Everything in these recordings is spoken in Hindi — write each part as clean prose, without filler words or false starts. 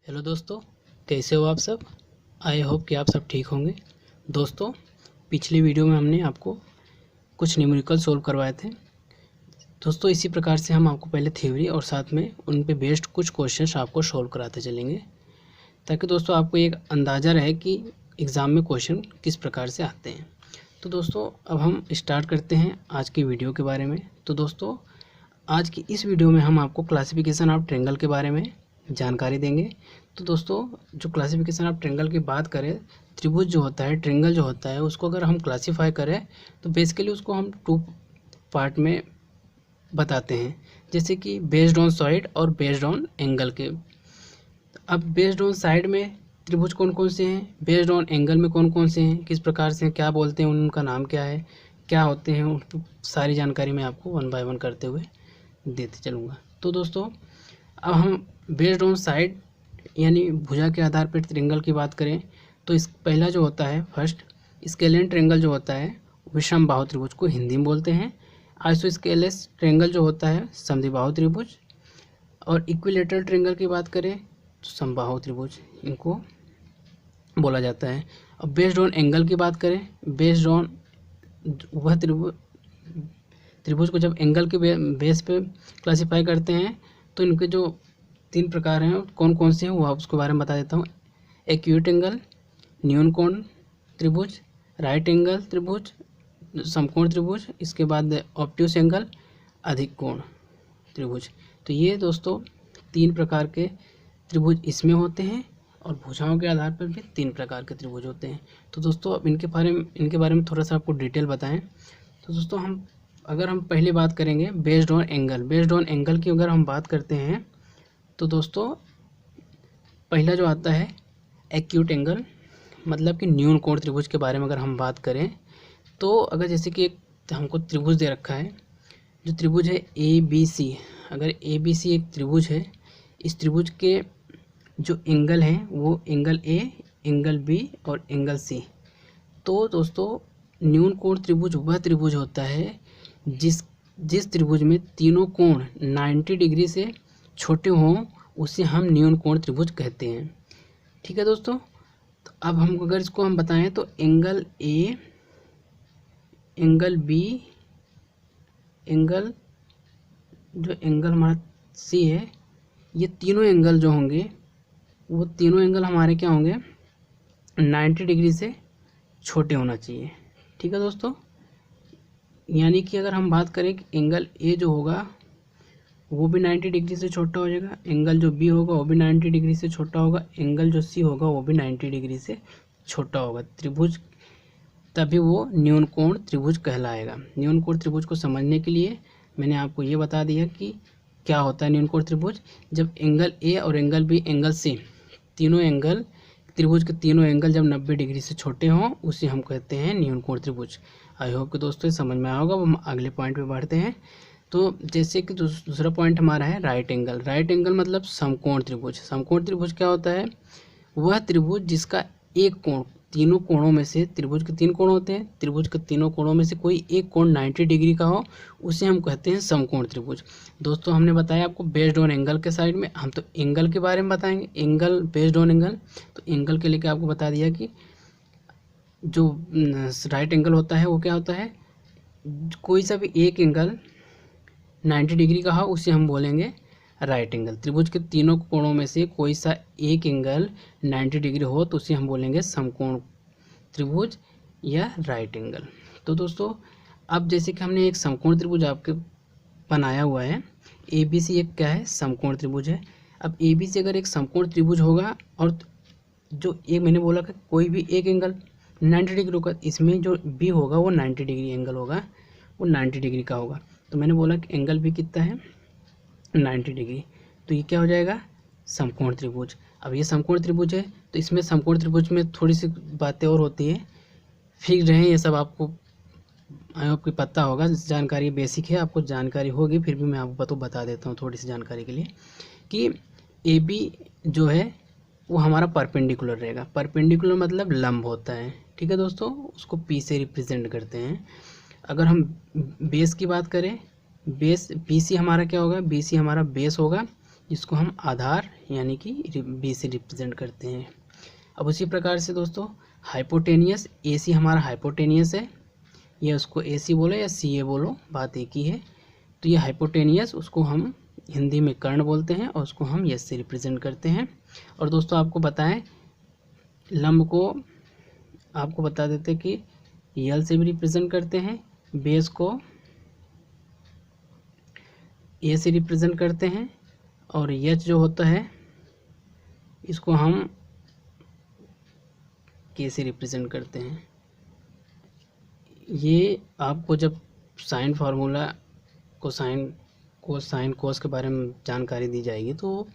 हेलो दोस्तों, कैसे हो आप सब। आई होप कि आप सब ठीक होंगे। दोस्तों, पिछली वीडियो में हमने आपको कुछ न्यूमेरिकल सोल्व करवाए थे। दोस्तों, इसी प्रकार से हम आपको पहले थ्योरी और साथ में उन पे बेस्ड कुछ क्वेश्चंस आपको सोल्व कराते चलेंगे, ताकि दोस्तों आपको एक अंदाज़ा रहे कि एग्ज़ाम में क्वेश्चन किस प्रकार से आते हैं। तो दोस्तों, अब हम स्टार्ट करते हैं आज की वीडियो के बारे में। तो दोस्तों, आज की इस वीडियो में हम आपको क्लासिफिकेशन ऑफ ट्रायंगल के बारे में जानकारी देंगे। तो दोस्तों, जो क्लासिफिकेशन ऑफ ट्रायंगल की बात करें, त्रिभुज जो होता है, ट्रायंगल जो होता है, उसको अगर हम क्लासीफाई करें तो बेसिकली उसको हम टू पार्ट में बताते हैं, जैसे कि बेस्ड ऑन साइड और बेस्ड ऑन एंगल के। अब बेस्ड ऑन साइड में त्रिभुज कौन कौन से हैं, बेस्ड ऑन एंगल में कौन कौन से हैं, किस प्रकार से हैं, क्या बोलते हैं, उनका नाम क्या है, क्या होते हैं, उन सारी जानकारी मैं आपको वन बाय वन करते हुए देते चलूँगा। तो दोस्तों, अब हम बेस्ड ऑन साइड यानी भुजा के आधार पर ट्रायंगल की बात करें तो इस पहला जो होता है फर्स्ट स्केलियन ट्रायंगल जो होता है, विषम बाहु त्रिभुज को हिंदी में बोलते हैं। आइसोस्केलेस ट्रायंगल जो होता है, समद्विबाहु त्रिभुज। और इक्विलेटरल ट्रायंगल की बात करें तो समबाहु त्रिभुज इनको बोला जाता है। अब बेस्ड ऑन एंगल की बात करें, बेस्ड ऑन वह त्रिभुज को जब एंगल के बेस पे क्लासीफाई करते हैं तो इनके जो तीन प्रकार हैं कौन कौन से हैं वो उसके बारे में बता देता हूँ। एक्यूट एंगल, न्यून कोण त्रिभुज, राइट एंगल त्रिभुज, समकोण त्रिभुज, इसके बाद ऑब्ट्यूस एंगल, अधिक कोण त्रिभुज। तो ये दोस्तों तीन प्रकार के त्रिभुज इसमें होते हैं और भुजाओं के आधार पर भी तीन प्रकार के त्रिभुज होते हैं। तो दोस्तों, अब इनके बारे में थोड़ा सा आपको डिटेल बताएं। तो दोस्तों, अगर हम पहले बात करेंगे based on angle, based on angle की अगर हम बात करते हैं तो दोस्तों पहला जो आता है एक्यूट एंगल, मतलब कि न्यून कोण त्रिभुज के बारे में अगर हम बात करें तो अगर जैसे कि एक हमको त्रिभुज दे रखा है, जो त्रिभुज है ए बी सी, अगर ए बी सी एक त्रिभुज है, इस त्रिभुज के जो एंगल हैं वो एंगल ए, एंगल बी और एंगल सी। तो दोस्तों, न्यून कोण त्रिभुज वह त्रिभुज होता है जिस त्रिभुज में तीनों कोण 90 डिग्री से छोटे हों, उसे हम न्यून कोण त्रिभुज कहते हैं। ठीक है दोस्तों। तो अब हम अगर इसको हम बताएं तो angle A, angle B, angle हमारा सी है, ये तीनों एंगल जो होंगे वो तीनों एंगल हमारे क्या होंगे, 90 डिग्री से छोटे होना चाहिए। ठीक है दोस्तों। यानी कि अगर हम बात करें कि एंगल ए जो होगा वो भी 90 डिग्री से छोटा हो जाएगा, एंगल जो बी होगा वो भी 90 डिग्री से छोटा होगा, एंगल जो सी होगा वो भी 90 डिग्री से छोटा होगा त्रिभुज, तभी वो न्यून कोण त्रिभुज कहलाएगा। न्यून कोण त्रिभुज को समझने के लिए मैंने आपको ये बता दिया कि क्या होता है न्यून कोण त्रिभुज। जब एंगल ए और एंगल बी, एंगल सी, तीनों एंगल त्रिभुज के तीनों एंगल जब 90 डिग्री से छोटे हों उसे हम कहते हैं न्यून कोण त्रिभुज। आई होप कि दोस्तों समझ में आया होगा। अब हम अगले पॉइंट पे बढ़ते हैं। तो जैसे कि दूसरा पॉइंट हमारा है राइट एंगल। राइट एंगल मतलब समकोण त्रिभुज। समकोण त्रिभुज क्या होता है, वह त्रिभुज जिसका एक कोण, तीनों कोणों में से, त्रिभुज के तीन कोण होते हैं, त्रिभुज के तीनों कोणों में से कोई एक कोण 90 डिग्री का हो, उसे हम कहते हैं समकोण त्रिभुज। दोस्तों, हमने बताया आपको बेस्ड ऑन एंगल के साइड में, हम तो एंगल के बारे में बताएंगे, एंगल बेस्ड ऑन एंगल। तो एंगल के लेके आपको बता दिया कि जो राइट एंगल होता है वो क्या होता है, कोई सा भी एक एंगल 90 डिग्री का हो उसे हम बोलेंगे राइट एंगल। त्रिभुज के तीनों कोणों में से कोई सा एक एंगल 90 डिग्री हो तो उसे हम बोलेंगे समकोण त्रिभुज या राइट एंगल। तो दोस्तों, अब जैसे कि हमने एक समकोण त्रिभुज आपके बनाया हुआ है, ए बी सी एक क्या है, समकोण त्रिभुज है। अब ए बी सी अगर एक समकोण त्रिभुज होगा और जो एक मैंने बोला कि कोई भी एक एंगल 90 डिग्री होगा, इसमें जो बी होगा वो 90 डिग्री एंगल होगा, वो 90 डिग्री का होगा। तो मैंने बोला कि एंगल भी कितना है, 90 डिग्री। तो ये क्या हो जाएगा, समकोण त्रिभुज। अब ये समकोण त्रिभुज है तो इसमें समकोण त्रिभुज में थोड़ी सी बातें और होती हैं, फिक्स रहे ये सब आपको आई होप कि पता होगा। जानकारी बेसिक है, आपको जानकारी होगी, फिर भी मैं आपको बता देता हूँ थोड़ी सी जानकारी के लिए कि ए बी जो है वो हमारा परपेंडिकुलर रहेगा। परपेंडिकुलर मतलब लंब होता है। ठीक है दोस्तों, उसको पी से रिप्रेजेंट करते हैं। अगर हम बेस की बात करें, बेस बी सी हमारा क्या होगा, बी सी हमारा बेस होगा, जिसको हम आधार यानी कि बी से रिप्रेजेंट करते हैं। अब उसी प्रकार से दोस्तों हाइपोटेनियस, ए सी हमारा हाइपोटेनियस है, ये उसको ए सी बोलो या सी ए बोलो, बात एक ही है। तो ये हाइपोटेनियस, उसको हम हिंदी में कर्ण बोलते हैं और उसको हम यस से रिप्रेजेंट करते हैं। और दोस्तों आपको बताएं, लंब को आपको बता देते कि यल से भी रिप्रेजेंट करते हैं, बेस को ए से रिप्रेजेंट करते हैं, और एच जो होता है इसको हम के से रिप्रेजेंट करते हैं। ये आपको जब साइन फार्मूला को साइन कोस के बारे में जानकारी दी जाएगी तो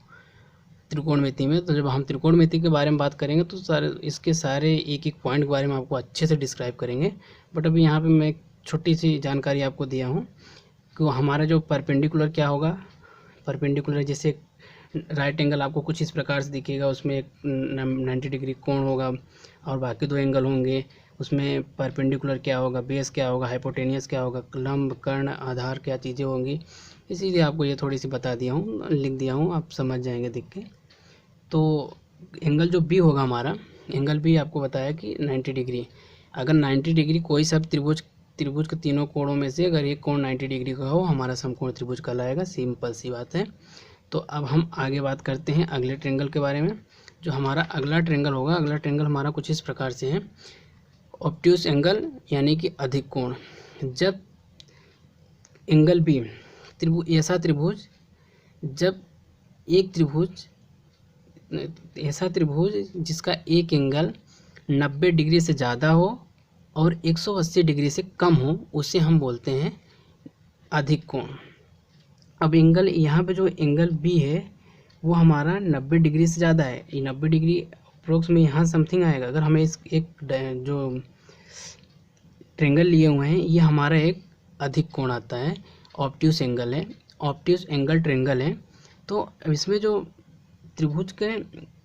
त्रिकोणमिति में, तो जब हम त्रिकोणमिति के बारे में बात करेंगे तो इसके सारे एक एक पॉइंट के बारे में आपको अच्छे से डिस्क्राइब करेंगे। बट अभी यहाँ पे मैं एक छोटी सी जानकारी आपको दिया हूँ कि हमारा जो परपेंडिकुलर क्या होगा, परपेंडिकुलर जैसे राइट एंगल आपको कुछ इस प्रकार से दिखेगा, उसमें एक 90 डिग्री कोण होगा और बाकी 2 एंगल होंगे, उसमें परपेंडिकुलर क्या होगा, बेस क्या होगा, हाइपोटेनियस क्या होगा, लंब, कर्ण, आधार क्या चीज़ें होंगी। इसीलिए आपको ये थोड़ी सी बता दिया हूँ, लिख दिया हूँ, आप समझ जाएंगे देख के। तो एंगल जो बी होगा हमारा, एंगल बी आपको बताया कि 90 डिग्री, अगर 90 डिग्री कोई सब त्रिभुज के तीनों कोणों में से अगर एक कोण 90 डिग्री का हो, हमारा समकोण त्रिभुज कहलाएगा। सिंपल सी बात है। तो अब हम आगे बात करते हैं अगले ट्रेंगल के बारे में। जो हमारा अगला ट्रेंगल होगा, अगला ट्रेंगल हमारा कुछ इस प्रकार से है, ऑब्ट्यूस एंगल यानी कि अधिक कोण। जब एंगल बी ऐसा त्रिभुज, जब एक त्रिभुज ऐसा त्रिभुज जिसका एक एंगल 90 डिग्री से ज़्यादा हो और 180 डिग्री से कम हो, उसे हम बोलते हैं अधिक कोण। अब एंगल यहाँ पे जो एंगल बी है वो हमारा 90 डिग्री से ज़्यादा है, ये 90 डिग्री अप्रोक्स में यहाँ समथिंग आएगा। अगर हमें इस एक जो ट्रेंगल लिए हुए हैं, ये हमारा एक अधिक कोण आता है, ऑब्ट्यूस एंगल है, ऑब्ट्यूस एंगल ट्रेंगल है। तो इसमें जो त्रिभुज के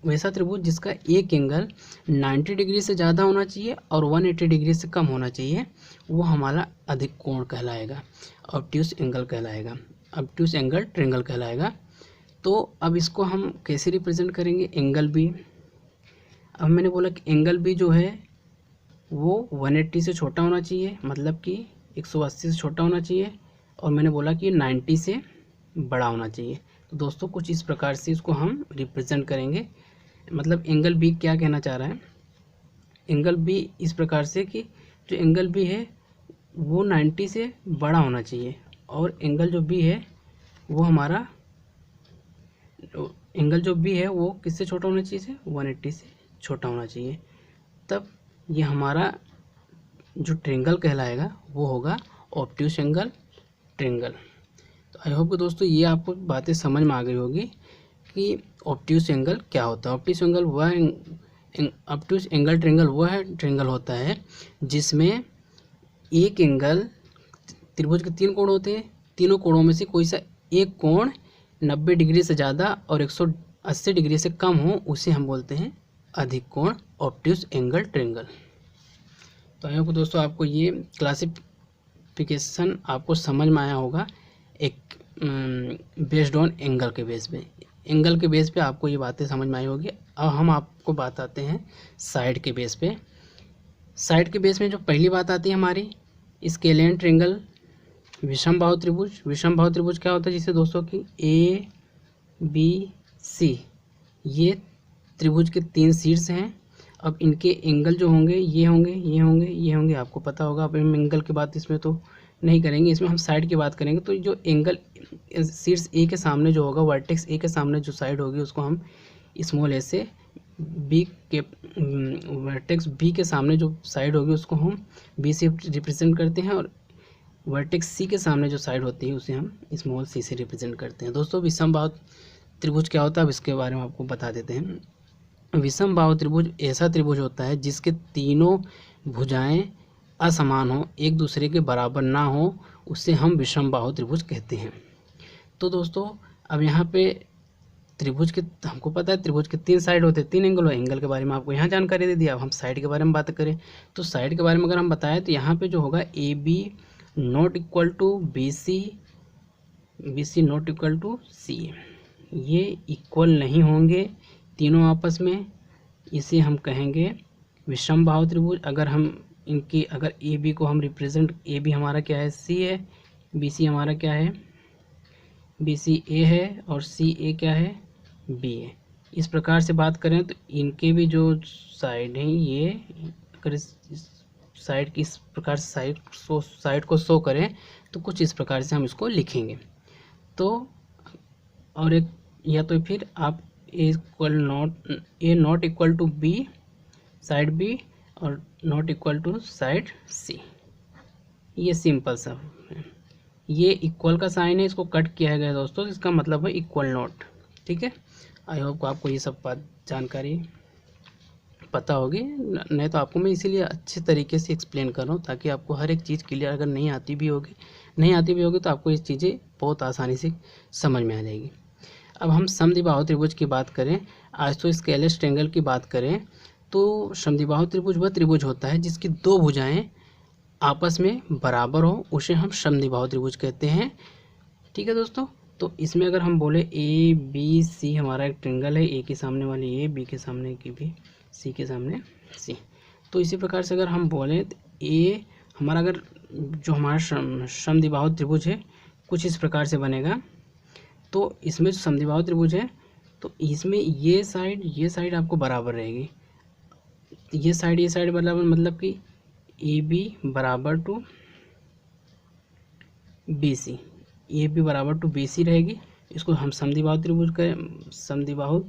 वैसा त्रिभुज जिसका एक एंगल 90 डिग्री से ज़्यादा होना चाहिए और 180 डिग्री से कम होना चाहिए, वो हमारा अधिक कोण कहलाएगा, ऑब्ट्यूस एंगल कहलाएगा, ऑब्ट्यूस एंगल ट्रेंगल कहलाएगा। तो अब इसको हम कैसे रिप्रेजेंट करेंगे, एंगल बी। अब मैंने बोला कि एंगल बी जो है वो 180 से छोटा होना चाहिए, मतलब कि 180 से छोटा होना चाहिए, और मैंने बोला कि 90 से बड़ा होना चाहिए। तो दोस्तों कुछ इस प्रकार से इसको हम रिप्रेजेंट करेंगे। मतलब एंगल बी क्या कहना चाह रहा है, एंगल बी इस प्रकार से कि जो एंगल बी है वो 90 से बड़ा होना चाहिए, और एंगल जो बी है वो हमारा एंगल जो बी है वो किससे छोटा होना चाहिए, 180 से छोटा होना चाहिए। तब ये हमारा जो ट्रेंगल कहलाएगा वो होगा ऑब्ट्यूस एंगल ट्रेंगल। तो आई होप कि दोस्तों ये आपको बातें समझ में आ गई होगी कि ऑब्ट्यूस एंगल क्या होता है। Obtuse angle obtuse angle triangle वह है ट्रेंगल होता है जिसमें एक एंगल, त्रिभुज के 3 कोण होते हैं, तीनों कोणों में से कोई सा एक कोण 90 डिग्री से ज़्यादा और 180 डिग्री से कम हो, उसे हम बोलते हैं अधिक कोण, ऑब्ट्यूस एंगल ट्रेंगल। तो आई होप दोस्तों आपको ये क्लासिफिकेशन आपको समझ में आया होगा, एक बेस्ड ऑन एंगल के बेस पे, एंगल के बेस पे आपको ये बातें समझ में आई होगी। अब हम आपको बताते हैं साइड के बेस पे। साइड के बेस में जो पहली बात आती है हमारी स्केलियन ट्रेंगल, विषम बाहु त्रिभुज। विषम बाहु त्रिभुज क्या होता है, जिसे दोस्तों की ए बी सी ये त्रिभुज के 3 शीर्ष हैं। अब इनके एंगल जो होंगे ये होंगे, ये होंगे, ये होंगे, आपको पता होगा। अब हम एंगल की बात इसमें तो नहीं करेंगे, इसमें हम साइड की बात करेंगे। तो जो एंगल शीर्ष ए के सामने जो होगा, वर्टेक्स ए के सामने जो साइड होगी उसको हम स्मॉल ए से, बी के वर्टेक्स बी के सामने जो साइड होगी उसको हम बी से रिप्रेजेंट करते हैं, और वर्टेक्स सी के सामने जो साइड होती है उसे हम स्मॉल सी से रिप्रेजेंट करते हैं। दोस्तों विषम बाहु त्रिभुज क्या होता है, अब इसके बारे में आपको बता देते हैं। विषम बाहु त्रिभुज ऐसा त्रिभुज होता है जिसके तीनों भुजाएं असमान हो, एक दूसरे के बराबर ना हो, उसे हम विषम बाहु त्रिभुज कहते हैं। तो दोस्तों अब यहाँ पे त्रिभुज के, हमको पता है त्रिभुज के 3 साइड होते हैं, 3 एंगल हो। एंगल के बारे में आपको यहाँ जानकारी दे दिया। अब हम साइड के बारे में बात करें तो साइड के बारे में अगर हम बताएं तो यहाँ पे जो होगा A B not equal to B C, B C not equal to C, ये इक्वल नहीं होंगे तीनों आपस में, इसे हम कहेंगे विषमबाहु त्रिभुज। अगर हम इनकी अगर ए बी को हम रिप्रेजेंट, ए बी हमारा क्या है, सी है, बी सी हमारा क्या है, बी सी ए है, और सी ए क्या है, बी है। इस प्रकार से बात करें तो इनके भी जो साइड हैं, ये अगर इस साइड की इस प्रकार से साइड को शो करें तो कुछ इस प्रकार से हम इसको लिखेंगे। तो और एक या तो फिर आप A not equal to B side B और not equal to side C, ये सिंपल सा है। ये इक्वल का साइन है, इसको कट किया गया दोस्तों, इसका मतलब है इक्वल नॉट। ठीक है, आई होप आपको ये सब बात जानकारी पता होगी, नहीं तो आपको मैं इसीलिए अच्छे तरीके से एक्सप्लेन कर रहा हूँ ताकि आपको हर एक चीज़ क्लियर, अगर नहीं आती भी होगी तो आपको ये चीज़ें बहुत आसानी से समझ में आ जाएगी। अब हम समद्विबाहु त्रिभुज की बात करें, आइसोस्केलेस ट्रायंगल की बात करें, तो समद्विबाहु त्रिभुज वह त्रिभुज होता है जिसकी दो भुजाएं आपस में बराबर हो, उसे हम समद्विबाहु त्रिभुज कहते हैं। ठीक है दोस्तों, तो इसमें अगर हम बोले ए बी सी हमारा एक ट्रायंगल है, ए के सामने वाली ए, बी के सामने की बी, सी के सामने सी, तो इसी प्रकार से अगर हम बोलें तो ए हमारा अगर जो हमारा समद्विबाहु त्रिभुज है कुछ इस प्रकार से बनेगा। तो इसमें जो समद्विबाहु त्रिभुज है तो इसमें ये साइड आपको बराबर रहेगी, ये साइड बराबर, मतलब कि ए बी बराबर to B C, A B बराबर टू बी सी रहेगी। इसको हम समद्विबाहु त्रिभुज करें, समद्विबाहु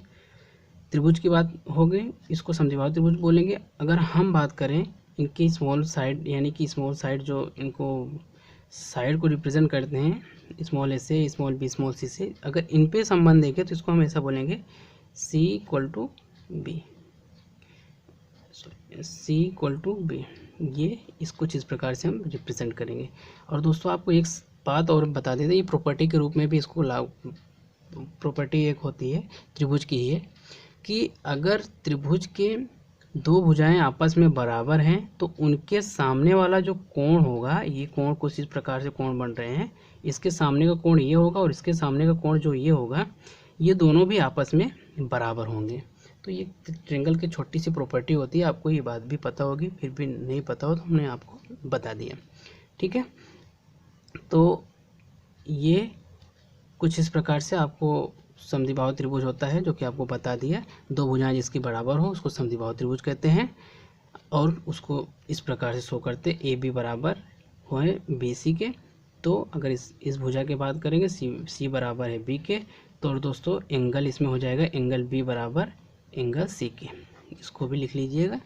त्रिभुज की बात हो गई, इसको समद्विबाहु त्रिभुज बोलेंगे। अगर हम बात करें इनकी स्मॉल साइड, यानी कि स्मॉल साइड जो इनको साइड को रिप्रेजेंट करते हैं, स्मॉल ए से, स्मॉल बी, स्मॉल सी से, अगर इन पे संबंध देखें तो इसको हम ऐसा बोलेंगे C equal to B, C equal to B, ये इसको इस प्रकार से हम रिप्रेजेंट करेंगे। और दोस्तों आपको एक बात और बता देते हैं, ये प्रॉपर्टी के रूप में भी इसको लागू, प्रॉपर्टी एक होती है त्रिभुज की है कि अगर त्रिभुज के दो भुजाएं आपस में बराबर हैं तो उनके सामने वाला जो कोण होगा, ये कोण कुछ इस प्रकार से कोण बन रहे हैं, इसके सामने का कोण ये होगा और इसके सामने का कोण जो ये होगा, ये दोनों भी आपस में बराबर होंगे। तो ये ट्रायंगल की छोटी सी प्रॉपर्टी होती है, आपको ये बात भी पता होगी, फिर भी नहीं पता हो तो हमने आपको बता दिया। ठीक है, तो ये कुछ इस प्रकार से आपको समद्विबाहु त्रिभुज होता है, जो कि आपको बता दिया। दो भुजाएं जिसकी बराबर हो उसको समद्विबाहु त्रिभुज कहते हैं, और उसको इस प्रकार से शो करते ए बी बराबर होए बी सी के। तो अगर इस भुजा की बात करेंगे सी बराबर है बी के, तो दोस्तों एंगल इसमें हो जाएगा एंगल बी बराबर एंगल सी के, इसको भी लिख लीजिएगा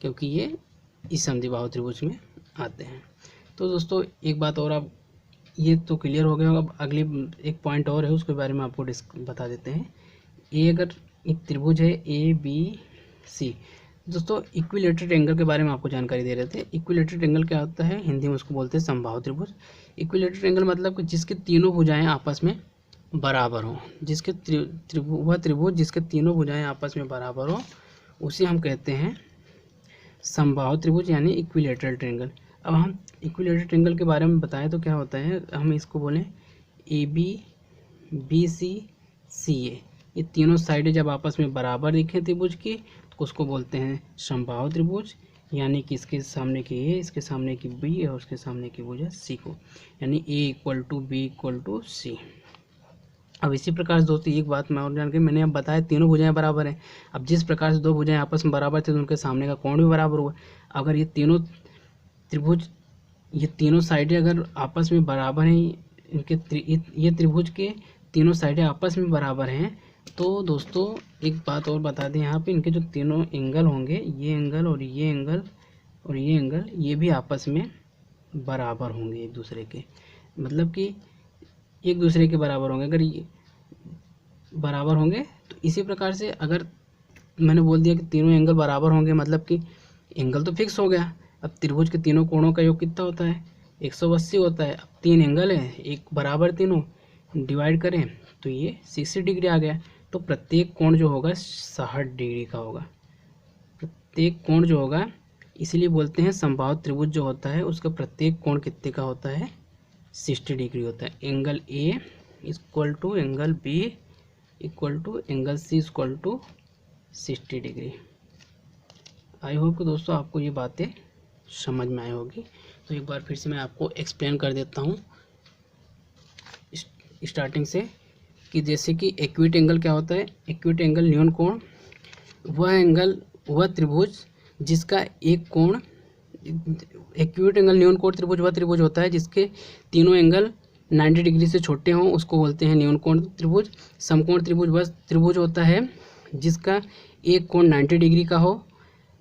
क्योंकि ये इस समद्विबाहु त्रिभुज में आते हैं। तो दोस्तों एक बात और, आप ये तो क्लियर हो गया होगा, अब अगली एक पॉइंट और है उसके बारे में आपको बता देते हैं। ये अगर एक त्रिभुज है ए बी सी, दोस्तों इक्विलेटरल ट्रायंगल के बारे में आपको जानकारी दे रहे थे। इक्विलेटरल ट्रायंगल क्या होता है, हिंदी में उसको बोलते हैं समबाहु त्रिभुज। इक्विलेटरल ट्रायंगल मतलब कि जिसके तीनों भुजाएं आपस में बराबर हों, जिसके वह त्रिभुज जिसके तीनों भुजाएं आपस में बराबर हो, उसे हम कहते हैं समबाहु त्रिभुज यानी इक्विलेटरल ट्रायंगल। अब हम इक्विलेटरल ट्रायंगल के बारे में बताएं तो क्या होता है, हम इसको बोलें ए बी बी सी सी ए, ये तीनों साइडें जब आपस में बराबर दिखें त्रिभुज की तो उसको बोलते हैं समबाहु त्रिभुज, यानी कि इसके सामने की ए, इसके सामने की बी और उसके सामने की भुजा सी को, यानी A equal to B equal to C. अब इसी प्रकार से दोस्तों एक बात मैं और जान के मैंने अब बताया तीनों भुजाएं बराबर हैं। अब जिस प्रकार से दो भुजाएं आपस में बराबर थे तो उनके सामने का कोण भी बराबर हुआ। अगर ये तीनों त्रिभुज, ये तीनों साइडें अगर आपस में बराबर हैं, ये त्रिभुज के तीनों साइडें आपस में बराबर हैं, तो दोस्तों एक बात और बता दें, यहाँ पे इनके जो तीनों एंगल होंगे, ये एंगल और ये एंगल और ये एंगल, ये भी आपस में बराबर होंगे एक दूसरे के, मतलब कि एक दूसरे के बराबर होंगे। अगर ये बराबर होंगे तो इसी प्रकार से अगर मैंने बोल दिया कि तीनों एंगल बराबर होंगे, मतलब कि एंगल तो फिक्स हो गया। अब त्रिभुज के तीनों कोणों का योग कितना होता है, 180 होता है। अब तीन एंगल है, एक बराबर तीनों, डिवाइड करें तो ये 60 डिग्री आ गया। तो प्रत्येक कोण जो होगा 60 डिग्री का होगा, प्रत्येक कोण जो होगा, इसलिए बोलते हैं समबाहु त्रिभुज जो होता है उसका प्रत्येक कोण कितने का होता है, 60 डिग्री होता है। Angle A equal to angle B equal to angle C equal to 60 degree. I hope कि दोस्तों आपको ये बातें समझ में आई होगी। तो एक बार फिर से मैं आपको एक्सप्लेन कर देता हूँ स्टार्टिंग से, कि जैसे कि एक्यूट एंगल क्या होता है। एक्यूट एंगल न्यून कोण, वह एंगल, वह त्रिभुज जिसका एक कोण, एक्यूट एंगल न्यून कोण त्रिभुज वह त्रिभुज होता है जिसके तीनों एंगल 90 डिग्री से छोटे हों, उसको बोलते हैं न्यून कोण त्रिभुज। समकोण त्रिभुज वह त्रिभुज होता है जिसका एक कोण 90 डिग्री का हो,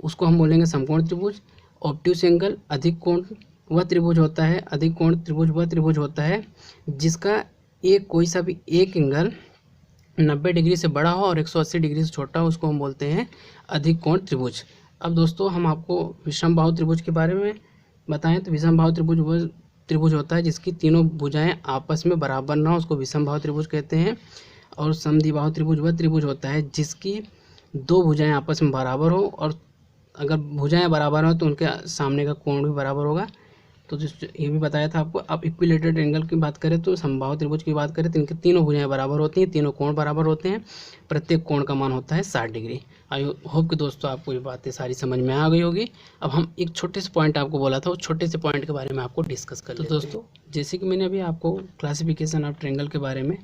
उसको हम बोलेंगे समकोण त्रिभुज। ऑब्ट्यूस एंगल अधिक कोण वह त्रिभुज होता है, अधिक कोण त्रिभुज वह त्रिभुज होता है जिसका एक कोई सा भी एक एंगल 90 डिग्री से बड़ा हो और 180 डिग्री से छोटा हो, उसको हम बोलते हैं अधिक कोण त्रिभुज। अब दोस्तों हम आपको विषमबाहु त्रिभुज के बारे में बताएं तो विषमबाहु त्रिभुज वह त्रिभुज होता है जिसकी तीनों भुजाएं आपस में बराबर ना हो, उसको विषमबाहु त्रिभुज कहते हैं। और समद्विबाहु त्रिभुज वह त्रिभुज होता है जिसकी दो भुजाएं आपस में बराबर हो, और अगर भुजाएं बराबर हो तो उनके सामने का कोण भी बराबर होगा। तो ये भी बताया था आपको। अब इक्विलेटरल एंगल की बात करें तो समबाहु त्रिभुज की बात करें तो इनके तीनों भुजाएं बराबर होती हैं, तीनों कोण बराबर होते हैं, प्रत्येक कोण का मान होता है 60 डिग्री। आई होप कि दोस्तों आपको ये बातें सारी समझ में आ गई होगी। अब हम एक छोटे से पॉइंट आपको बोला था, उस छोटे से पॉइंट के बारे में आपको डिस्कस कर लेते हैं। तो दोस्तों जैसे कि मैंने अभी आपको क्लासिफिकेशन ऑफ ट्रायंगल के बारे में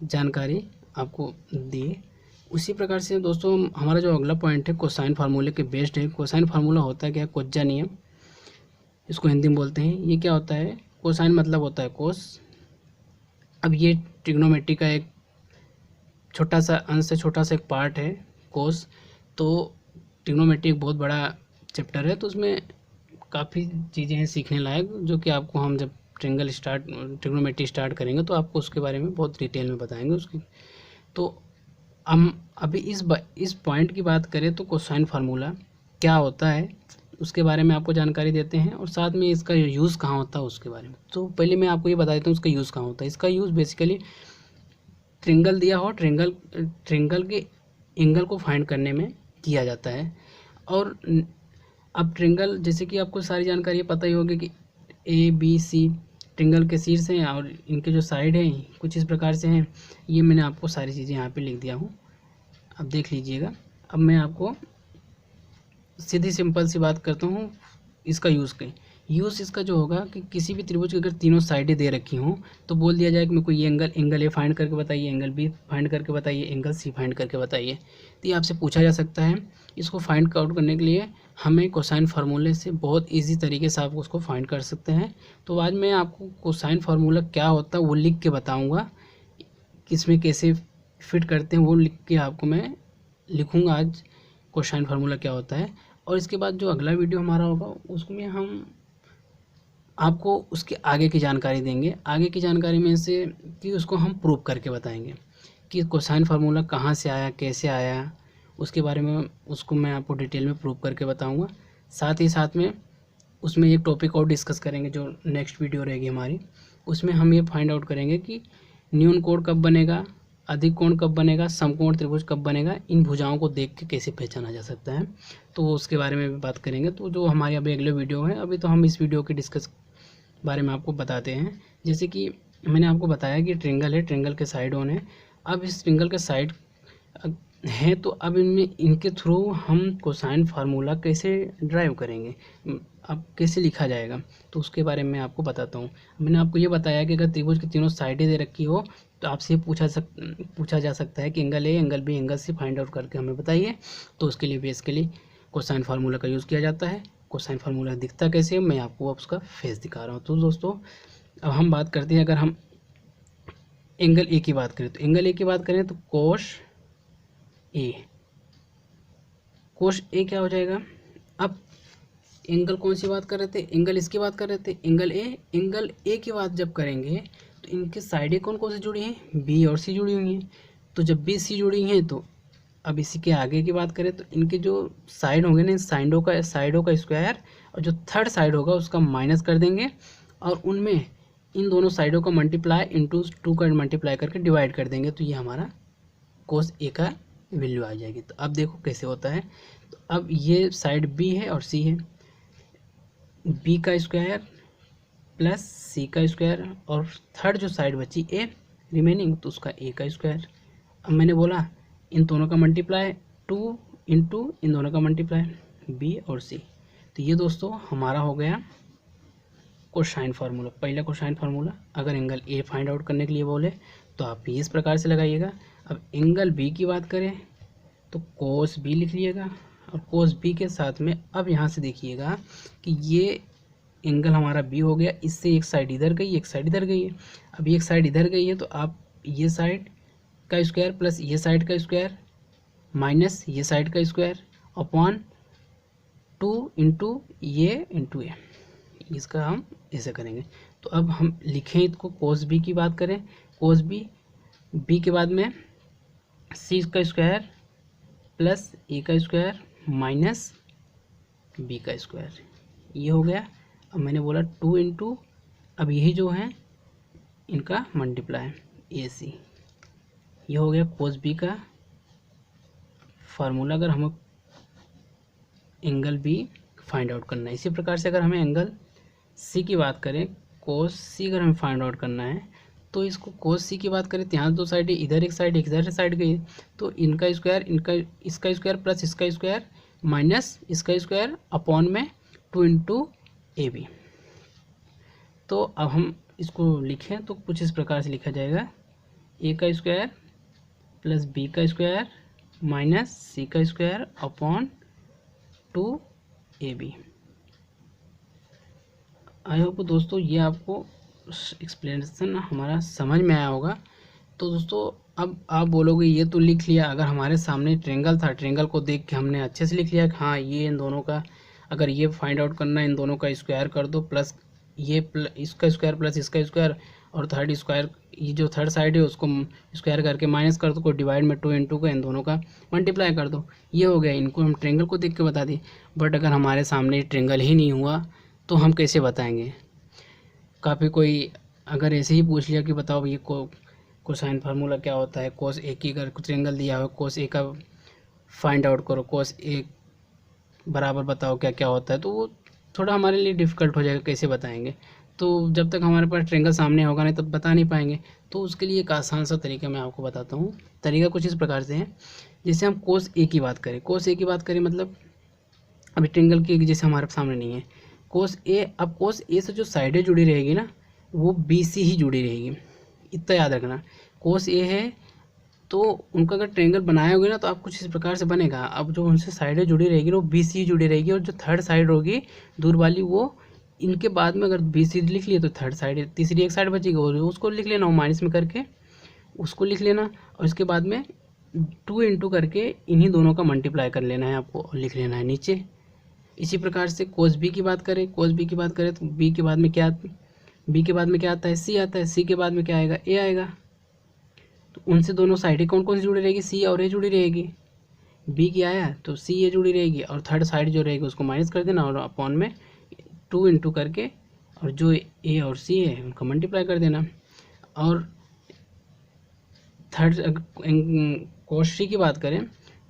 जानकारी आपको दी, उसी प्रकार से दोस्तों हमारा जो अगला पॉइंट है कोसाइन फार्मूले के बेस्ड है। कोसाइन फार्मूला होता है क्या, कोज्जा नियम इसको हिंदी में बोलते हैं। ये क्या होता है, कोसाइन मतलब होता है कोस। अब ये ट्रिग्नोमेट्री का एक छोटा सा अंश से छोटा सा एक पार्ट है कोस। तो ट्रिग्नोमेट्री एक बहुत बड़ा चैप्टर है, तो उसमें काफ़ी चीज़ें हैं सीखने लायक, जो कि आपको हम जब ट्रिग्नोमेट्री स्टार्ट करेंगे तो आपको उसके बारे में बहुत डिटेल में बताएंगे उसकी। तो हम अभी इस पॉइंट की बात करें तो कोसाइन फार्मूला क्या होता है उसके बारे में आपको जानकारी देते हैं, और साथ में इसका यूज़ कहाँ होता है उसके बारे में। तो पहले मैं आपको ये बता देता हूँ इसका यूज़ कहाँ होता है। इसका यूज़ बेसिकली ट्रायंगल दिया हो, ट्रायंगल के एंगल को फाइंड करने में किया जाता है। और अब ट्रायंगल जैसे कि आपको सारी जानकारी पता ही होगी कि ABC ट्रायंगल के शीर्ष हैं और इनके जो साइड हैं कुछ इस प्रकार से हैं। ये मैंने आपको सारी चीज़ें यहाँ पे लिख दिया हूँ, अब देख लीजिएगा। अब मैं आपको सीधी सिंपल सी बात करता हूँ इसका यूज़ इसका जो होगा कि किसी भी त्रिभुज की अगर तीनों साइडें दे रखी हों तो बोल दिया जाए कि मेरे को ये एंगल ए फाइंड करके बताइए, एंगल बी फाइंड करके बताइए, एंगल सी फाइंड करके बताइए। तो ये आपसे पूछा जा सकता है। इसको फाइंड आउट करने के लिए हमें कोसाइन फार्मूले से बहुत ईजी तरीके से आप उसको फाइंड कर सकते हैं। तो आज मैं आपको कोसाइन फार्मूला क्या होता है वो लिख के बताऊँगा, किसमें कैसे फिट करते हैं वो लिख के आपको मैं लिखूँगा आज कोसाइन फार्मूला क्या होता है। और इसके बाद जो अगला वीडियो हमारा होगा उसमें हम आपको उसके आगे की जानकारी देंगे। आगे की जानकारी में से कि उसको हम प्रूव करके बताएंगे कि कोसाइन फार्मूला कहाँ से आया, कैसे आया, उसके बारे में उसको मैं आपको डिटेल में प्रूव करके बताऊंगा। साथ ही साथ में उसमें एक टॉपिक और डिस्कस करेंगे जो नेक्स्ट वीडियो रहेगी हमारी, उसमें हम ये फाइंड आउट करेंगे कि न्यून कोण कब बनेगा, अधिक कोण कब बनेगा, समकोण त्रिभुज कब बनेगा, इन भुजाओं को देख के कैसे पहचाना जा सकता है। तो उसके बारे में भी बात करेंगे। तो जो हमारे अभी अगले वीडियो है, अभी तो हम इस वीडियो की डिस्कस बारे में आपको बताते हैं। जैसे कि मैंने आपको बताया कि ट्रायंगल है, ट्रायंगल के साइड ऑन है। अब इस ट्रायंगल के साइड हैं तो अब इनके थ्रू हम कोसाइन फार्मूला कैसे ड्राइव करेंगे, अब कैसे लिखा जाएगा, तो उसके बारे में आपको बताता हूँ। मैंने आपको ये बताया कि अगर त्रिभुज की तीनों साइडें दे रखी हो तो आपसे पूछा जा सकता है कि angle A, angle B, angle C find out करके हमें बताइए। तो उसके लिए बेसिकली कोसाइन फार्मूला का यूज़ किया जाता है। कोसाइन फार्मूला दिखता कैसे, मैं आपको अब उसका फेस दिखा रहा हूँ। तो दोस्तों अब हम बात करते हैं, अगर हम एंगल ए की बात करें तो एंगल ए की बात करें तो कोस ए क्या हो जाएगा। अब एंगल कौन सी बात कर रहे थे, एंगल इसकी बात कर रहे थे, एंगल ए की बात जब करेंगे तो इनके साइडें कौन कौन सी जुड़ी हैं, बी और सी जुड़ी हुई हैं। तो जब बी सी जुड़ी हैं तो अब इसी के आगे की बात करें तो इनके जो साइड होंगे ना, साइडों का स्क्वायर और जो थर्ड साइड होगा उसका माइनस कर देंगे, और उनमें इन दोनों साइडों का मल्टीप्लाई इंटू 2 का मल्टीप्लाई करके डिवाइड कर देंगे, तो ये हमारा कोस ए का वैल्यू आ जाएगी। तो अब देखो कैसे होता है। तो अब ये साइड बी है और सी है, बी का स्क्वायर प्लस सी का स्क्वायर और थर्ड जो साइड बची ए रिमेनिंग, तो उसका ए का स्क्वायर। अब मैंने बोला इन दोनों का मल्टीप्लाई 2 इंटू इन दोनों का मल्टीप्लाई बी और सी। तो ये दोस्तों हमारा हो गया कोसाइन फार्मूला, पहला कोसाइन फार्मूला। अगर एंगल ए फाइंड आउट करने के लिए बोले तो आप इस प्रकार से लगाइएगा। अब एंगल बी की बात करें तो कोस बी लिख लीजिएगा, और कोस बी के साथ में अब यहाँ से देखिएगा कि ये एंगल हमारा बी हो गया, इससे एक साइड इधर गई एक साइड इधर गई है। अब एक साइड इधर गई है तो आप ये साइड का स्क्वायर प्लस ये साइड का स्क्वायर माइनस ये साइड का स्क्वायर अपॉन 2 इंटू ये इंटू ए, इसका हम ऐसे करेंगे। तो अब हम लिखें इसको, कोस बी की बात करें, कोस बी के बाद में सी का स्क्वायर प्लस ए का स्क्वायर माइनस बी का स्क्वायर, ये हो गया। अब मैंने बोला 2 इंटू, अब यही जो है इनका मल्टीप्लाई ए सी, ये हो गया कोस बी का फार्मूला अगर हमें एंगल बी फाइंड आउट करना है। इसी प्रकार से अगर हमें एंगल सी की बात करें, कोस सी अगर हमें फाइंड आउट करना है तो इसको कोस सी की बात करें तो यहाँ दो साइड है, इधर एक साइड इधर साइड गई, तो इनका स्क्वायर इसका स्क्वायर प्लस इसका स्क्वायर माइनस इसका स्क्वायर अपॉन में 2 इंटू ए बी। तो अब हम इसको लिखें तो कुछ इस प्रकार से लिखा जाएगा, ए का स्क्वायर प्लस बी का स्क्वायर माइनस सी का square upon 2 A B. I hope दोस्तों ये आपको एक्सप्लेनेशन हमारा समझ में आया होगा। तो दोस्तों अब आप बोलोगे ये तो लिख लिया, अगर हमारे सामने ट्रेंगल था, ट्रेंगल को देख के हमने अच्छे से लिख लिया कि हाँ ये इन दोनों का, अगर ये फाइंड आउट करना है इन दोनों का स्क्वायर कर दो, प्लस ये इसका स्क्वायर प्लस इसका स्क्वायर, और थर्ड स्क्वायर ये जो थर्ड साइड है उसको स्क्वायर करके माइनस कर दो, को डिवाइड में 2 इंटू का इन दोनों का मल्टीप्लाई कर दो, ये हो गया। इनको हम ट्रेंगल को देख के बता दिए, बट अगर हमारे सामने ट्रेंगल ही नहीं हुआ तो हम कैसे बताएंगे। काफ़ी कोई अगर ऐसे ही पूछ लिया कि बताओ ये कोसाइन फार्मूला क्या होता है, कोस ए की अगर ट्रेंगल दिया हो कोस ए का फाइंड आउट करो, कोस ए बराबर बताओ क्या क्या होता है, तो वो थोड़ा हमारे लिए डिफ़िकल्ट हो जाएगा, कैसे बताएंगे। तो जब तक हमारे पास ट्रेंगल सामने होगा नहीं तब बता नहीं पाएंगे। तो उसके लिए एक आसान सा तरीका मैं आपको बताता हूँ। तरीका कुछ इस प्रकार से है, जैसे हम कोस ए की बात करें, कोस ए की बात करें मतलब अभी ट्रेंगल की जैसे हमारे सामने नहीं है कोस ए, अब कोस ए से जो साइडें जुड़ी रहेगी ना वो बी सी ही जुड़ी रहेगी, इतना याद रखना। कोस ए है तो उनका अगर ट्रेंगल बनाए होगे ना तो आप कुछ इस प्रकार से बनेगा। अब जो उनसे साइडें जुड़ी रहेगी ना वो बी सी जुड़ी रहेगी, और जो थर्ड साइड होगी दूर वाली वो इनके बाद में अगर बी सी लिख लिए तो थर्ड साइड तीसरी एक साइड बचेगी और उसको लिख लेना, वो माइनस में करके उसको लिख लेना, और इसके बाद में 2 इंटू करके इन्हीं दोनों का मल्टीप्लाई कर लेना है आपको और लिख लेना है नीचे। इसी प्रकार से कोस बी की बात करें, कोस बी की बात करें तो बी के बाद में क्या आता है, सी आता है, सी के बाद में क्या आएगा, ए आएगा। तो उनसे दोनों साइडें कौन कौन सी जुड़ी रहेगी, सी और ए जुड़ी रहेगी। बी की आया तो सी ए जुड़ी रहेगी, और थर्ड साइड जो रहेगी उसको माइनस कर देना और अपॉन में 2 इंटू करके, और जो ए और सी है उनका मल्टीप्लाई कर देना। और थर्ड कोस सी की बात करें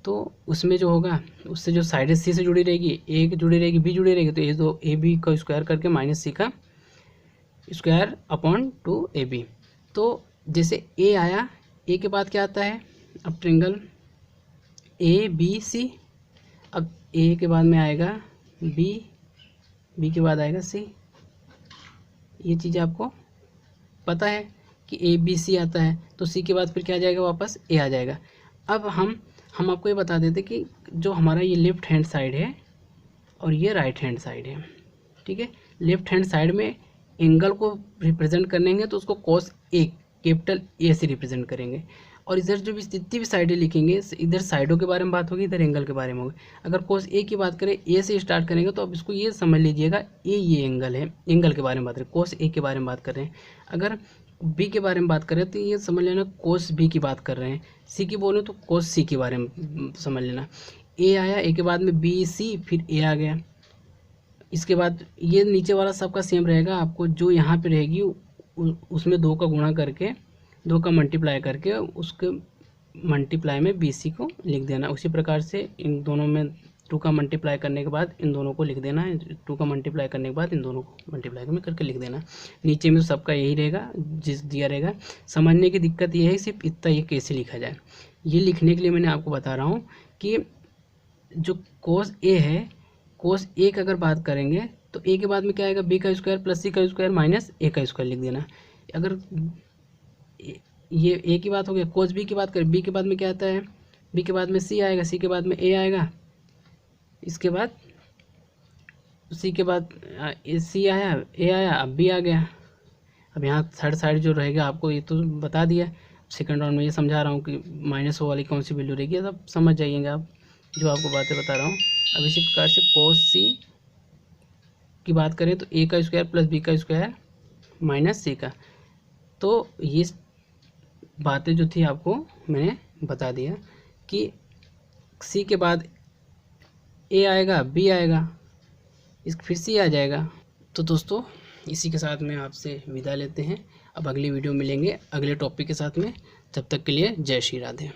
तो उसमें जो होगा उससे जो साइड सी से जुड़ी रहेगी, ए जुड़ी रहेगी, बी जुड़ी रहेगी, तो ए बी का स्क्वायर करके माइनस सी का स्क्वायर अपॉन 2 ए बी। तो जैसे ए आया, ए के बाद क्या आता है, अब ट्रेंगल ए बी सी, अब ए के बाद में आएगा बी, बी के बाद आएगा सी। ये चीज़ आपको पता है कि ए बी सी आता है, तो सी के बाद फिर क्या आ जाएगा, वापस ए आ जाएगा। अब हम आपको ये बता देते कि जो हमारा ये लेफ्ट हैंड साइड है और ये राइट हैंड साइड है, ठीक है। लेफ्ट हैंड साइड में एंगल को रिप्रेजेंट करेंगे तो उसको कॉस ए, कैपिटल ए से रिप्रेजेंट करेंगे, और इधर जो भी जितनी भी साइडें लिखेंगे इधर साइडों के बारे में बात होगी, इधर एंगल के बारे में होगी। अगर कोस ए की बात करें, ए से स्टार्ट करेंगे तो अब इसको ये समझ लीजिएगा ये एंगल है, एंगल के बारे में बात करें, कोस ए के बारे में बात कर रहे हैं। अगर बी के बारे में बात करें तो ये समझ लेना कोस बी की बात कर रहे हैं। सी की बोले तो कोस सी के बारे में समझ लेना। ए आया, ए के बाद में बी सी, फिर ए आ गया। इसके बाद ये नीचे वाला सबका सेम रहेगा, आपको जो यहाँ पे रहेगी उसमें 2 का गुणा करके, 2 का मल्टीप्लाई करके उसके मल्टीप्लाई में बी सी को लिख देना। उसी प्रकार से इन दोनों में 2 का मल्टीप्लाई करने के बाद इन दोनों को लिख देना है, 2 का मल्टीप्लाई करने के बाद इन दोनों को मल्टीप्लाई में करके लिख देना। नीचे में सबका यही रहेगा जिस दिया रहेगा। समझने की दिक्कत ये है सिर्फ इतना ये कैसे लिखा जाए। ये लिखने के लिए मैंने आपको बता रहा हूँ कि जो कोस ए है, कोस ए की अगर बात करेंगे तो ए के बाद में क्या आएगा, बी का स्क्वायर प्लस सी का स्क्वायर माइनस ए का स्क्वायर लिख देना। अगर ये ए की बात हो गया, कोस बी की बात करें, बी के बाद में क्या आता है, बी के बाद में सी आएगा, सी के बाद में ए आएगा, इसके बाद सी के बाद सी आया, ए आया, अब बी आ गया। अब यहाँ थर्ड साइड जो रहेगा आपको ये तो बता दिया, सेकंड राउंड में ये समझा रहा हूँ कि माइनस वाली कौन सी वैल्यू रहेगी, सब समझ जाइएगा आप जो आपको बातें बता रहा हूँ। अब इसी प्रकार से कोस सी की बात करें तो ए का स्क्वायर प्लस बी का स्क्वायर माइनस सी का। तो ये बातें जो थी आपको मैंने बता दिया कि सी के बाद ए आएगा, बी आएगा, इस फिर सी आ जाएगा। तो दोस्तों इसी के साथ में आपसे विदा लेते हैं। अब अगली वीडियो मिलेंगे अगले टॉपिक के साथ में। तब तक के लिए जय श्री राधे।